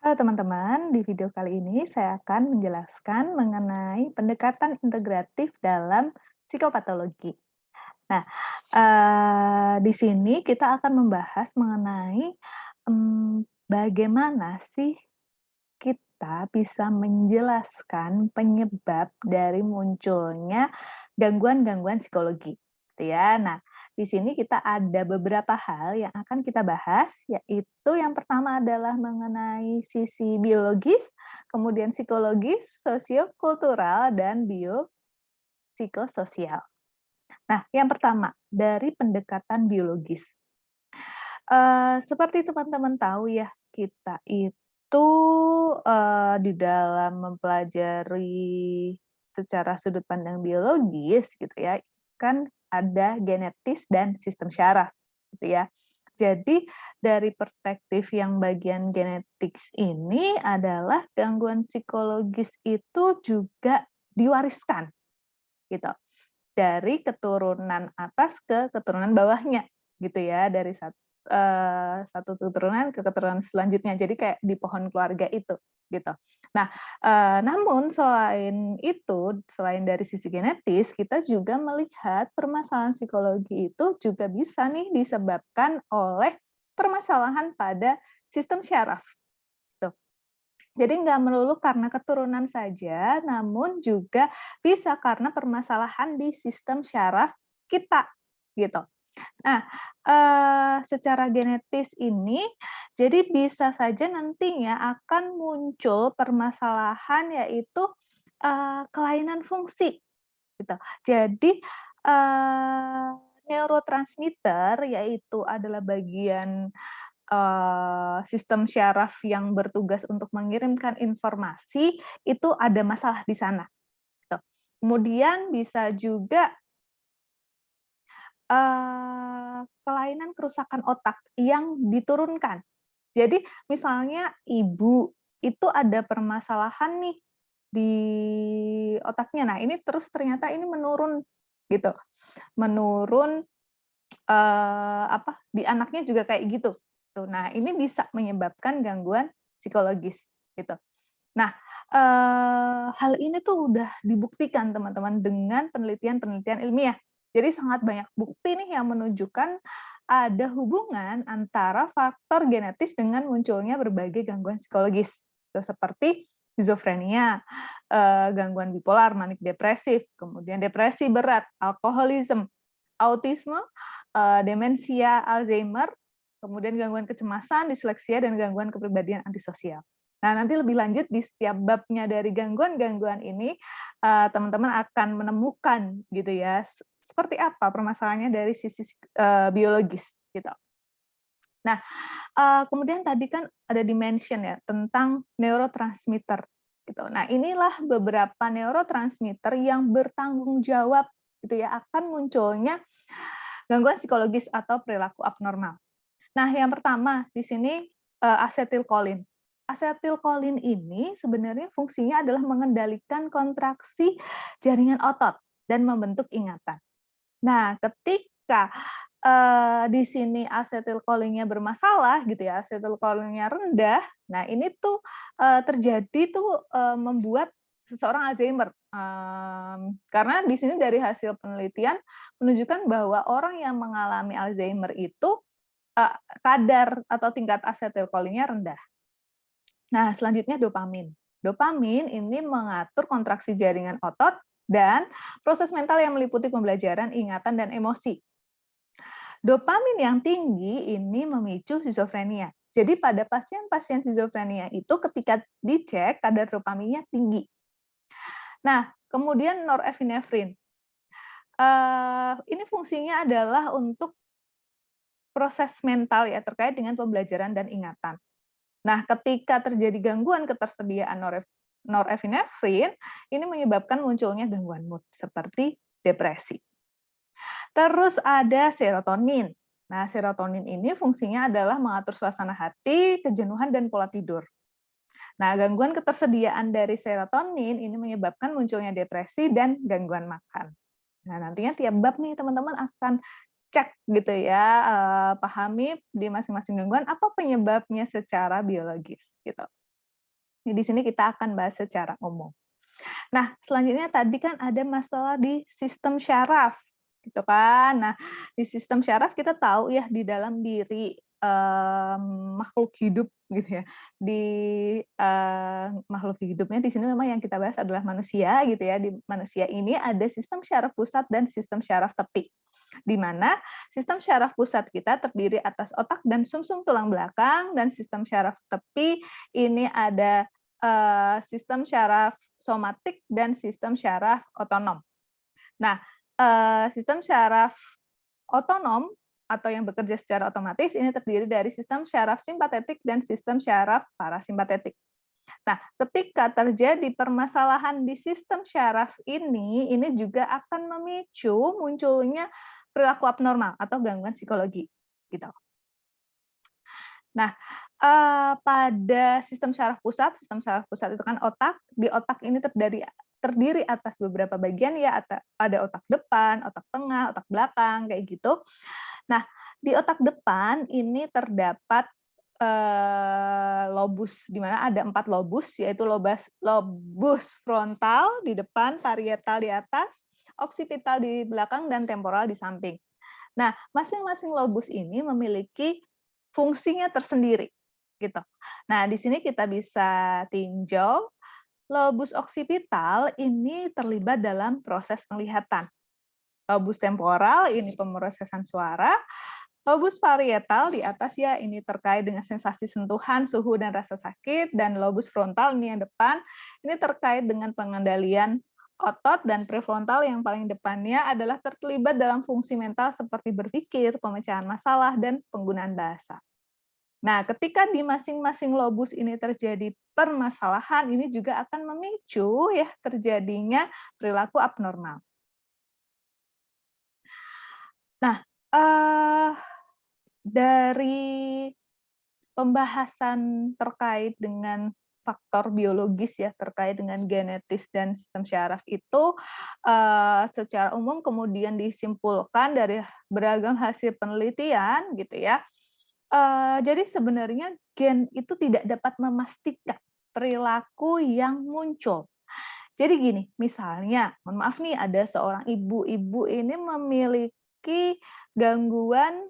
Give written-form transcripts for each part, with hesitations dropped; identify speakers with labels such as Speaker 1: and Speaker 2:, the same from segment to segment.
Speaker 1: Halo teman-teman, di video kali ini saya akan menjelaskan mengenai pendekatan integratif dalam psikopatologi. Nah, di sini kita akan membahas mengenai, bagaimana sih kita bisa menjelaskan penyebab dari munculnya gangguan-gangguan psikologi, gitu ya. Nah, di sini kita ada beberapa hal yang akan kita bahas, yaitu yang pertama adalah mengenai sisi biologis, kemudian psikologis, sosiokultural, dan biopsikososial. Nah, yang pertama, dari pendekatan biologis. Seperti teman-teman tahu ya, kita itu, di dalam mempelajari secara sudut pandang biologis gitu ya, kan ada genetis dan sistem syaraf gitu ya. Jadi dari perspektif yang bagian genetik ini adalah gangguan psikologis itu juga diwariskan gitu, dari keturunan atas ke keturunan bawahnya gitu ya, dari satu keturunan ke keturunan selanjutnya. Jadi kayak di pohon keluarga itu, gitu. Nah, namun selain itu, selain dari sisi genetis, kita juga melihat permasalahan psikologi itu juga bisa nih disebabkan oleh permasalahan pada sistem syaraf, gitu. Jadi nggak melulu karena keturunan saja, namun juga bisa karena permasalahan di sistem syaraf kita, gitu. Nah, secara genetis ini, jadi bisa saja nantinya akan muncul permasalahan yaitu, kelainan fungsi, gitu. Jadi, eee, neurotransmitter yaitu adalah bagian, sistem syaraf yang bertugas untuk mengirimkan informasi, itu ada masalah di sana, gitu. Kemudian bisa juga kelainan kerusakan otak yang diturunkan. Jadi misalnya ibu itu ada permasalahan nih di otaknya. Nah, ini terus ternyata ini menurun gitu, menurun, di anaknya juga kayak gitu, tuh. Nah, ini bisa menyebabkan gangguan psikologis gitu. Nah, hal ini tuh udah dibuktikan teman-teman dengan penelitian-penelitian ilmiah. Jadi sangat banyak bukti nih yang menunjukkan ada hubungan antara faktor genetis dengan munculnya berbagai gangguan psikologis. Tuh, seperti skizofrenia, gangguan bipolar, manik depresif, kemudian depresi berat, alkoholisme, autisme, demensia Alzheimer, kemudian gangguan kecemasan, disleksia, dan gangguan kepribadian antisosial. Nah, nanti lebih lanjut di setiap babnya dari gangguan-gangguan ini, teman-teman akan menemukan gitu ya, seperti apa permasalahannya dari sisi biologis gitu. Nah, kemudian tadi kan ada di-mention ya tentang neurotransmitter gitu. Nah, inilah beberapa neurotransmitter yang bertanggung jawab gitu ya akan munculnya gangguan psikologis atau perilaku abnormal. Nah, yang pertama di sini, asetilkolin. Asetilkolin ini sebenarnya fungsinya adalah mengendalikan kontraksi jaringan otot dan membentuk ingatan. Nah, ketika, di sini asetilkolinnya bermasalah gitu ya, asetilkolinnya rendah, nah ini tuh, terjadi tuh, membuat seseorang Alzheimer, karena di sini dari hasil penelitian menunjukkan bahwa orang yang mengalami Alzheimer itu, kadar atau tingkat asetilkolinnya rendah. Nah, selanjutnya dopamin. Dopamin ini mengatur kontraksi jaringan otot dan proses mental yang meliputi pembelajaran, ingatan, dan emosi. Dopamin yang tinggi ini memicu skizofrenia. Jadi pada pasien-pasien skizofrenia itu ketika dicek kadar dopaminnya tinggi. Nah, kemudian norepinefrin. Ini fungsinya adalah untuk proses mental ya terkait dengan pembelajaran dan ingatan. Nah, ketika terjadi gangguan ketersediaan norepinefrin, ini menyebabkan munculnya gangguan mood seperti depresi. Terus ada serotonin. Nah, serotonin ini fungsinya adalah mengatur suasana hati, kejenuhan, dan pola tidur. Nah, gangguan ketersediaan dari serotonin ini menyebabkan munculnya depresi dan gangguan makan. Nah, nantinya tiap bab nih teman-teman akan cek gitu ya, pahami di masing-masing gangguan apa penyebabnya secara biologis gitu. Di sini kita akan bahas secara umum. Nah, selanjutnya tadi kan ada masalah di sistem syaraf, gitu kan. Nah, di sistem syaraf kita tahu ya di dalam diri makhluk hidup gitu ya. Di makhluk hidupnya di sini memang yang kita bahas adalah manusia gitu ya. Di manusia ini ada sistem syaraf pusat dan sistem syaraf tepi, di mana sistem syaraf pusat kita terdiri atas otak dan sumsum tulang belakang, dan sistem syaraf tepi ini ada sistem syaraf somatik dan sistem syaraf otonom. Nah, sistem syaraf otonom atau yang bekerja secara otomatis ini terdiri dari sistem syaraf simpatetik dan sistem syaraf parasimpatetik. Nah, ketika terjadi permasalahan di sistem syaraf ini juga akan memicu munculnya perilaku abnormal atau gangguan psikologi, gitu. Nah, pada sistem syaraf pusat itu kan otak, di otak ini terdiri atas beberapa bagian ya, ada otak depan, otak tengah, otak belakang, kayak gitu. Nah, di otak depan ini terdapat lobus, di mana ada 4 lobus, yaitu lobus frontal di depan, parietal di atas, oksipital di belakang, dan temporal di samping. Nah, masing-masing lobus ini memiliki fungsinya tersendiri, gitu. Nah, di sini kita bisa tinjau lobus oksipital ini terlibat dalam proses penglihatan. Lobus temporal ini pemrosesan suara, lobus parietal di atas ya ini terkait dengan sensasi sentuhan, suhu, dan rasa sakit, dan lobus frontal ini yang depan ini terkait dengan pengendalian otot, dan prefrontal yang paling depannya adalah terlibat dalam fungsi mental seperti berpikir, pemecahan masalah, dan penggunaan bahasa. Nah, ketika di masing-masing lobus ini terjadi permasalahan, ini juga akan memicu ya terjadinya perilaku abnormal. Nah, dari pembahasan terkait dengan faktor biologis ya, terkait dengan genetis dan sistem syaraf itu secara umum kemudian disimpulkan dari beragam hasil penelitian gitu ya. Jadi sebenarnya gen itu tidak dapat memastikan perilaku yang muncul. Jadi gini, misalnya, mohon maaf nih, ada seorang ibu ini memiliki gangguan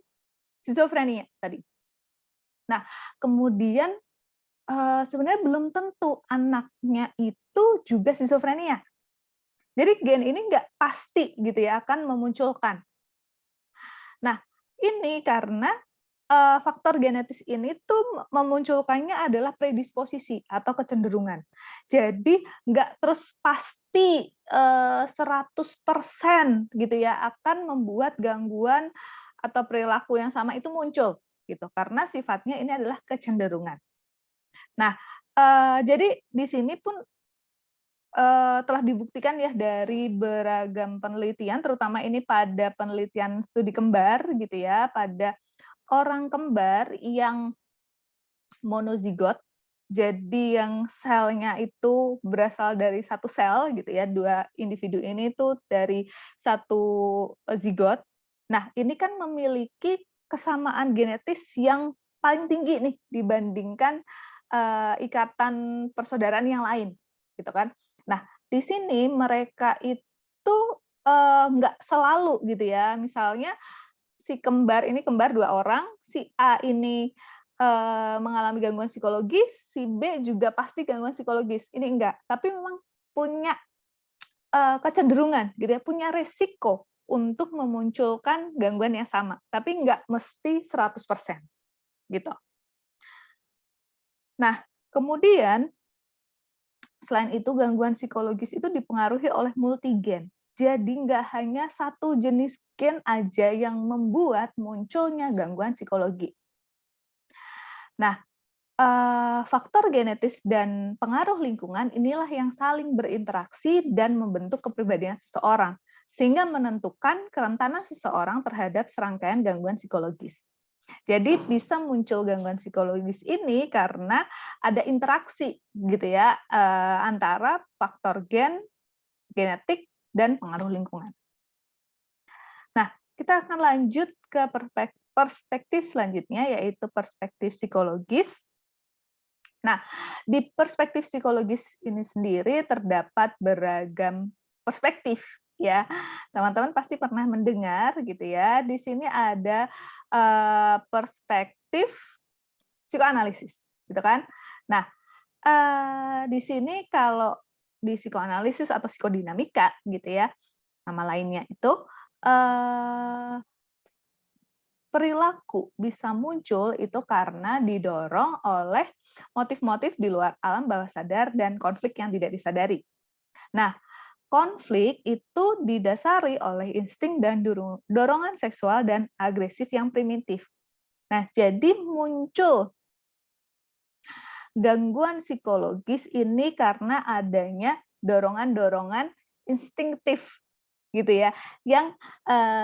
Speaker 1: skizofrenia tadi. Nah, kemudian sebenarnya belum tentu anaknya itu juga skizofrenia. Jadi gen ini nggak pasti gitu ya akan memunculkan. Nah, ini karena faktor genetis ini tuh memunculkannya adalah predisposisi atau kecenderungan. Jadi nggak terus pasti 100% gitu ya akan membuat gangguan atau perilaku yang sama itu muncul gitu, karena sifatnya ini adalah kecenderungan. Nah, jadi di sini pun telah dibuktikan ya dari beragam penelitian, terutama ini pada penelitian studi kembar gitu ya, pada orang kembar yang monozigot, jadi yang selnya itu berasal dari satu sel gitu ya, 2 individu ini tuh dari satu zigot. Nah, ini kan memiliki kesamaan genetis yang paling tinggi nih dibandingkan, ikatan persaudaraan yang lain, gitu kan. Nah, di sini mereka itu, nggak selalu gitu ya, misalnya si kembar ini kembar 2 orang, si A ini, mengalami gangguan psikologis, si B juga pasti gangguan psikologis. Ini enggak, tapi memang punya, kecenderungan gitu ya, punya resiko untuk memunculkan gangguan yang sama, tapi enggak mesti 100% gitu. Nah, kemudian selain itu gangguan psikologis itu dipengaruhi oleh multigen. Jadi nggak hanya satu jenis gen aja yang membuat munculnya gangguan psikologi. Nah, faktor genetis dan pengaruh lingkungan inilah yang saling berinteraksi dan membentuk kepribadian seseorang, sehingga menentukan kerentanan seseorang terhadap serangkaian gangguan psikologis. Jadi bisa muncul gangguan psikologis ini karena ada interaksi gitu ya antara faktor genetik, dan pengaruh lingkungan. Nah, kita akan lanjut ke perspektif selanjutnya, yaitu perspektif psikologis. Nah, di perspektif psikologis ini sendiri terdapat beragam perspektif ya. Teman-teman pasti pernah mendengar gitu ya. Di sini ada perspektif psikoanalisis, gitu kan. Nah, di sini kalau di psikoanalisis atau psikodinamika gitu ya, nama lainnya itu eh, perilaku bisa muncul itu karena didorong oleh motif-motif di luar alam bawah sadar dan konflik yang tidak disadari. Nah, konflik itu didasari oleh insting dan dorongan seksual dan agresif yang primitif. Nah, jadi muncul gangguan psikologis ini karena adanya dorongan-dorongan instinktif gitu ya, yang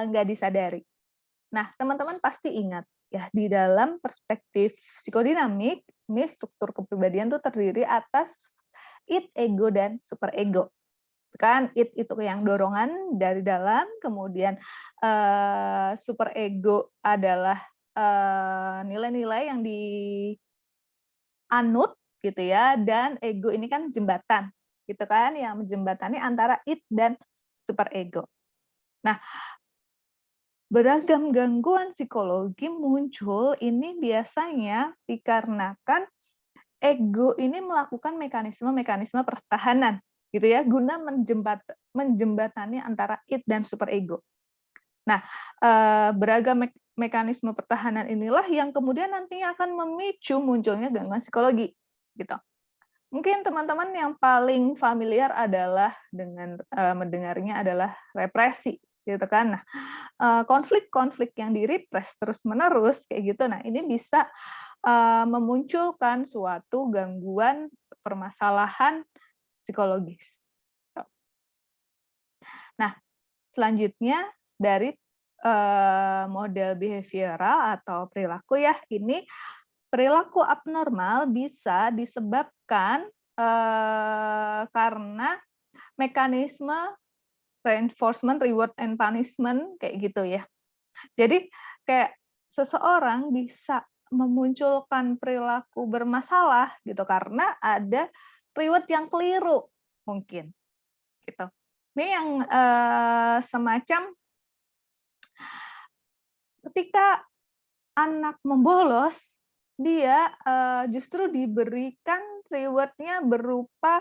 Speaker 1: nggak disadari. Nah, teman-teman pasti ingat ya, di dalam perspektif psikodinamik, ini struktur kepribadian itu terdiri atas id, ego, dan superego. Kan id itu yang dorongan dari dalam, kemudian superego adalah nilai-nilai yang dianut gitu ya, dan ego ini kan jembatan gitu kan, yang menjembatani antara id dan superego. Nah, beragam gangguan psikologi muncul ini biasanya dikarenakan ego ini melakukan mekanisme-mekanisme pertahanan gitu ya, guna menjembatani antara id dan superego. Nah, beragam mekanisme pertahanan inilah yang kemudian nantinya akan memicu munculnya gangguan psikologi gitu. Mungkin teman-teman yang paling familiar adalah dengan mendengarnya adalah represi gitu kan. Nah, konflik-konflik yang direpres terus-menerus kayak gitu. Nah, ini bisa memunculkan suatu gangguan permasalahan psikologis. Nah, selanjutnya dari model behavioral atau perilaku ya, ini perilaku abnormal bisa disebabkan karena mekanisme reinforcement, reward and punishment kayak gitu ya. Jadi kayak seseorang bisa memunculkan perilaku bermasalah gitu karena ada reward yang keliru mungkin gitu. Ini yang semacam ketika anak membolos, dia justru diberikan reward-nya berupa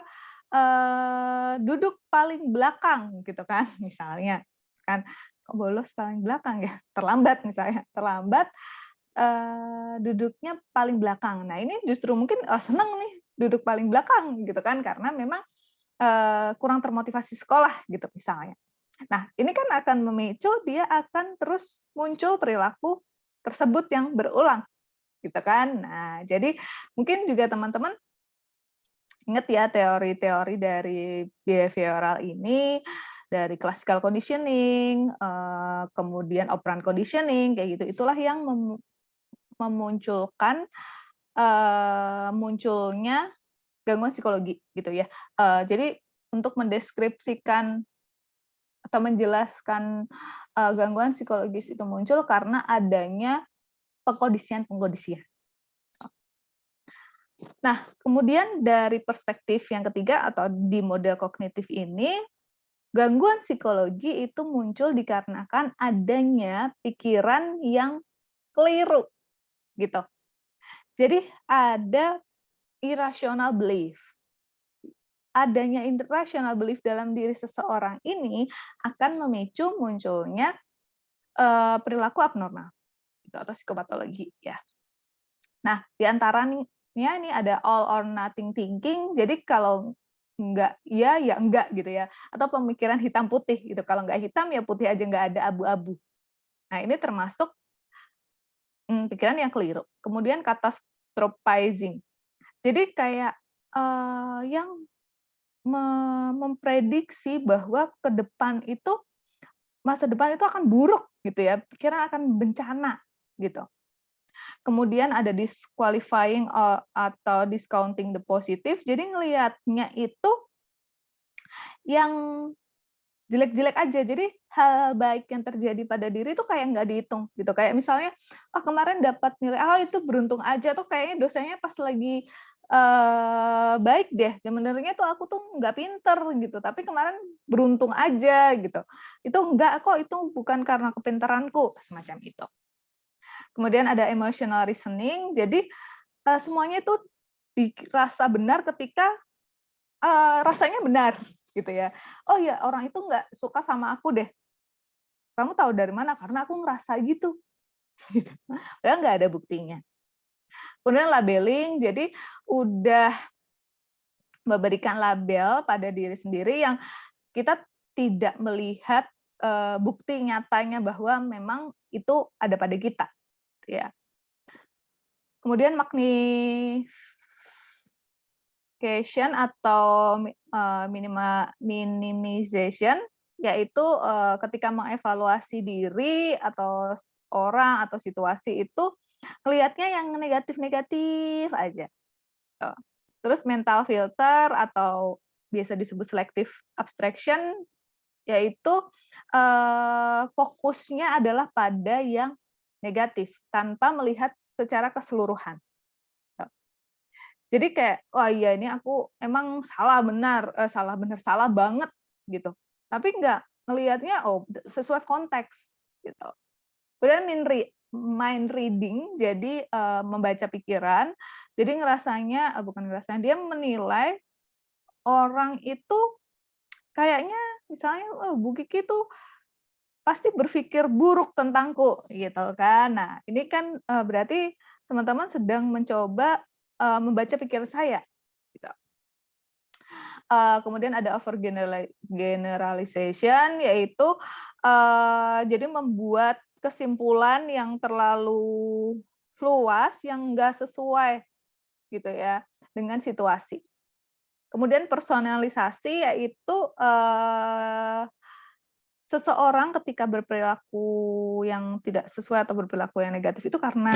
Speaker 1: duduk paling belakang gitu kan, misalnya kan, kok bolos paling belakang ya, terlambat misalnya, terlambat duduknya paling belakang. Nah ini justru mungkin seneng nih duduk paling belakang gitu kan, karena memang kurang termotivasi sekolah gitu misalnya. Nah ini kan akan memicu dia akan terus muncul perilaku tersebut yang berulang gitu kan. Nah jadi mungkin juga teman-teman ingat ya teori-teori dari behavioral ini, dari classical conditioning, kemudian operant conditioning, kayak gitu. Itulah yang memunculkan munculnya gangguan psikologi gitu ya. Jadi untuk mendeskripsikan atau menjelaskan gangguan psikologis itu muncul karena adanya pengkondisian-pengkondisian. Nah, kemudian dari perspektif yang ketiga atau di model kognitif ini, gangguan psikologi itu muncul dikarenakan adanya pikiran yang keliru gitu. Jadi ada irrational belief. Adanya irrational belief dalam diri seseorang ini akan memicu munculnya perilaku abnormal gitu, atau psikopatologi ya. Nah, di antaranya ini ada all or nothing thinking. Jadi kalau enggak iya, ya enggak gitu ya. Atau pemikiran hitam putih gitu. Kalau enggak hitam ya putih aja, enggak ada abu-abu. Nah, ini termasuk pikiran yang keliru. Kemudian catastrophizing. Jadi kayak yang memprediksi bahwa ke depan itu masa depan itu akan buruk gitu ya. Pikiran akan bencana gitu. Kemudian ada disqualifying atau discounting the positive. Jadi ngelihatnya itu yang jelek-jelek aja. Jadi hal baik yang terjadi pada diri itu kayak nggak dihitung gitu. Kayak misalnya, oh kemarin dapat nilai A itu beruntung aja tuh kayaknya dosanya pas lagi baik deh, sebenarnya tuh aku tuh nggak pinter gitu, tapi kemarin beruntung aja gitu. Itu enggak kok, itu bukan karena kepintaranku, semacam itu. Kemudian ada emotional reasoning, jadi, semuanya itu dirasa benar ketika, rasanya benar, gitu ya. "Oh ya, orang itu nggak suka sama aku deh. Kamu tahu dari mana?" "Karena aku ngerasa gitu." Gitu. Padahal nggak ada buktinya. Kemudian labeling, jadi udah memberikan label pada diri sendiri yang kita tidak melihat, bukti nyatanya bahwa memang itu ada pada kita, gitu ya. Kemudian magnification atau minimization, yaitu, ketika mengevaluasi diri atau orang atau situasi itu ngelihatnya yang negatif-negatif aja, gitu. Terus mental filter atau biasa disebut selective abstraction, yaitu, fokusnya adalah pada yang negatif, tanpa melihat secara keseluruhan. Jadi kayak, "Wah iya ini aku emang salah benar, salah banget," gitu. Tapi nggak ngelihatnya, oh sesuai konteks, gitu. Kemudian mind reading, jadi, membaca pikiran, jadi ngerasanya bukan ngerasanya, dia menilai orang itu kayaknya misalnya, "Oh Bu Kiki tuh pasti berpikir buruk tentangku," gitu kan. Nah, ini kan, berarti teman-teman sedang mencoba, membaca pikiran saya, gitu. Kemudian ada generalization, yaitu, jadi membuat kesimpulan yang terlalu luas, yang nggak sesuai, gitu ya, dengan situasi. Kemudian personalisasi, yaitu, seseorang ketika berperilaku yang tidak sesuai atau berperilaku yang negatif itu karena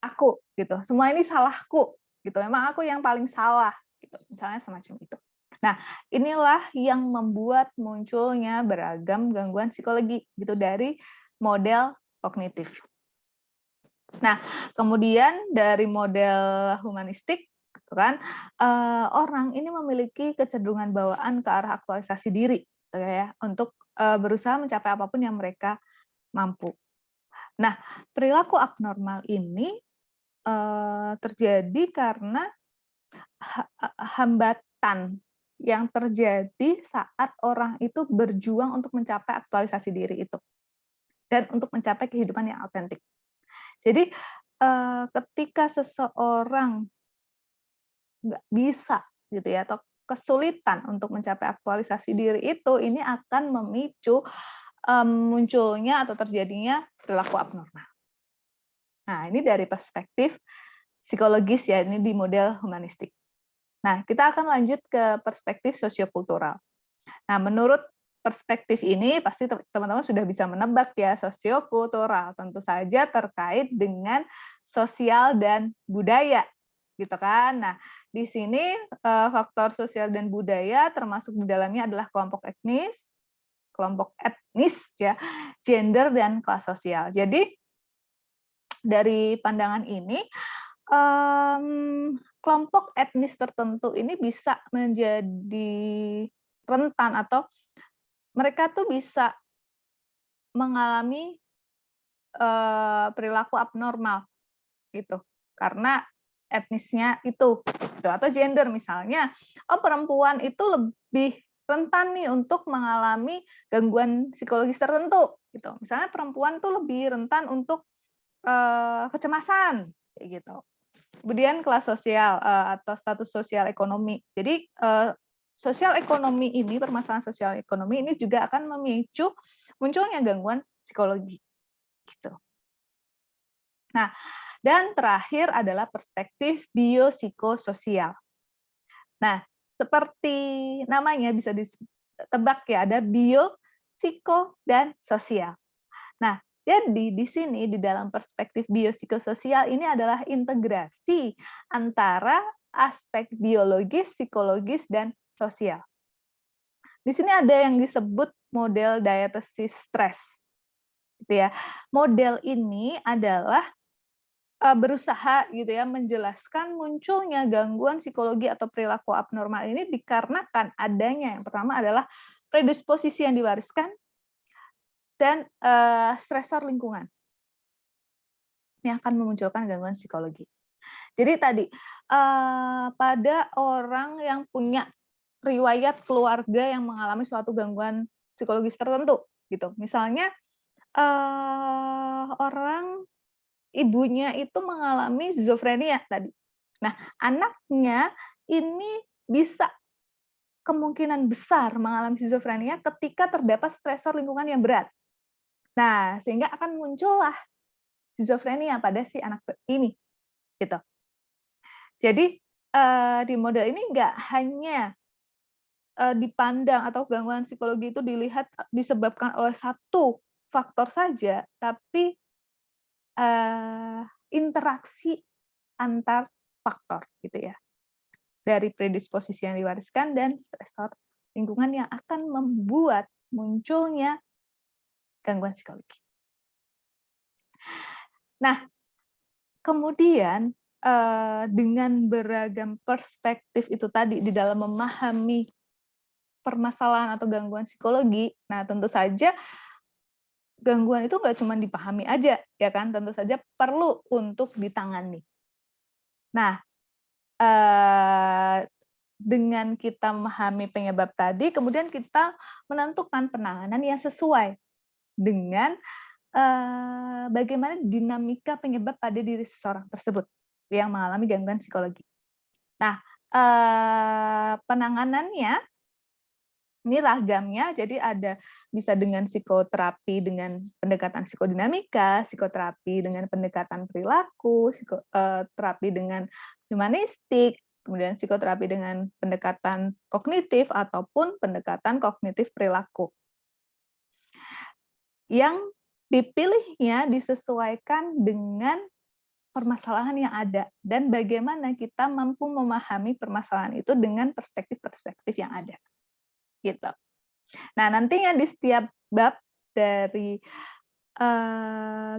Speaker 1: aku, gitu. Semua ini salahku, gitu. Memang aku yang paling salah, gitu. Misalnya semacam itu. Nah, inilah yang membuat munculnya beragam gangguan psikologi, gitu, dari model kognitif. Nah, kemudian dari model humanistik, gitu kan, orang ini memiliki kecenderungan bawaan ke arah aktualisasi diri, gitu ya, untuk berusaha mencapai apapun yang mereka mampu. Nah, perilaku abnormal ini terjadi karena hambatan yang terjadi saat orang itu berjuang untuk mencapai aktualisasi diri itu, dan untuk mencapai kehidupan yang autentik. Jadi, ketika seseorang nggak bisa gitu ya, atau kesulitan untuk mencapai aktualisasi diri itu, ini akan memicu, munculnya atau terjadinya perilaku abnormal. Nah, ini dari perspektif psikologis ya, ini di model humanistik. Nah, kita akan lanjut ke perspektif sosiokultural. Nah, menurut perspektif ini pasti teman-teman sudah bisa menebak ya, sosiokultural tentu saja terkait dengan sosial dan budaya, gitu kan. Nah, di sini faktor sosial dan budaya termasuk di dalamnya adalah kelompok etnis ya, gender dan kelas sosial. Jadi dari pandangan ini kelompok etnis tertentu ini bisa menjadi rentan atau mereka tuh bisa mengalami, perilaku abnormal gitu, karena etnisnya itu, gitu. Atau gender misalnya, oh perempuan itu lebih rentan nih untuk mengalami gangguan psikologis tertentu, gitu. Misalnya perempuan tuh lebih rentan untuk, kecemasan, kayak gitu. Kemudian kelas sosial, atau status sosial ekonomi. Jadi, sosial ekonomi ini, permasalahan sosial ekonomi ini juga akan memicu munculnya gangguan psikologi, gitu. Nah, dan terakhir adalah perspektif biopsikososial. Nah, seperti namanya bisa ditebak ya, ada bio, psiko, dan sosial. Nah, jadi di sini di dalam perspektif biopsikososial ini adalah integrasi antara aspek biologis, psikologis, dan sosial. Di sini ada yang disebut model diatesis stres, gitu ya. Model ini adalah berusaha gitu ya menjelaskan munculnya gangguan psikologi atau perilaku abnormal ini dikarenakan adanya yang pertama adalah predisposisi yang diwariskan dan, stresor lingkungan yang akan memunculkan gangguan psikologi. Jadi tadi, pada orang yang punya riwayat keluarga yang mengalami suatu gangguan psikologis tertentu, gitu. Misalnya, orang ibunya itu mengalami skizofrenia tadi. Nah, anaknya ini bisa kemungkinan besar mengalami skizofrenia ketika terdapat stresor lingkungan yang berat. Nah, sehingga akan muncullah skizofrenia pada si anak ini, gitu. Jadi, di model ini nggak hanya, dipandang atau gangguan psikologi itu dilihat disebabkan oleh satu faktor saja, tapi, eee, interaksi antar faktor gitu ya, dari predisposisi yang diwariskan dan stresor lingkungan yang akan membuat munculnya gangguan psikologi. Nah, kemudian, dengan beragam perspektif itu tadi di dalam memahami permasalahan atau gangguan psikologi, nah tentu saja gangguan itu nggak cuma dipahami aja, ya kan, tentu saja perlu untuk ditangani. Nah, eee, dengan kita memahami penyebab tadi, kemudian kita menentukan penanganan yang sesuai dengan, bagaimana dinamika penyebab pada diri seseorang tersebut yang mengalami gangguan psikologi. Nah, penanganannya ini ragamnya, jadi ada bisa dengan psikoterapi dengan pendekatan psikodinamika, psikoterapi dengan pendekatan perilaku, terapi dengan humanistik, kemudian psikoterapi dengan pendekatan kognitif ataupun pendekatan kognitif perilaku. Yang dipilihnya disesuaikan dengan permasalahan yang ada dan bagaimana kita mampu memahami permasalahan itu dengan perspektif-perspektif yang ada, gitu. Nah, nantinya di setiap bab dari,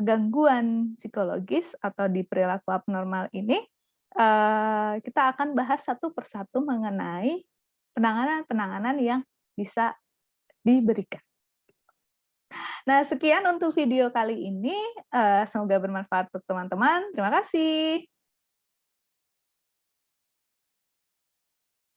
Speaker 1: gangguan psikologis atau di perilaku abnormal ini, kita akan bahas satu persatu mengenai penanganan-penanganan yang bisa diberikan. Nah, sekian untuk video kali ini, semoga bermanfaat untuk teman-teman. Terima kasih.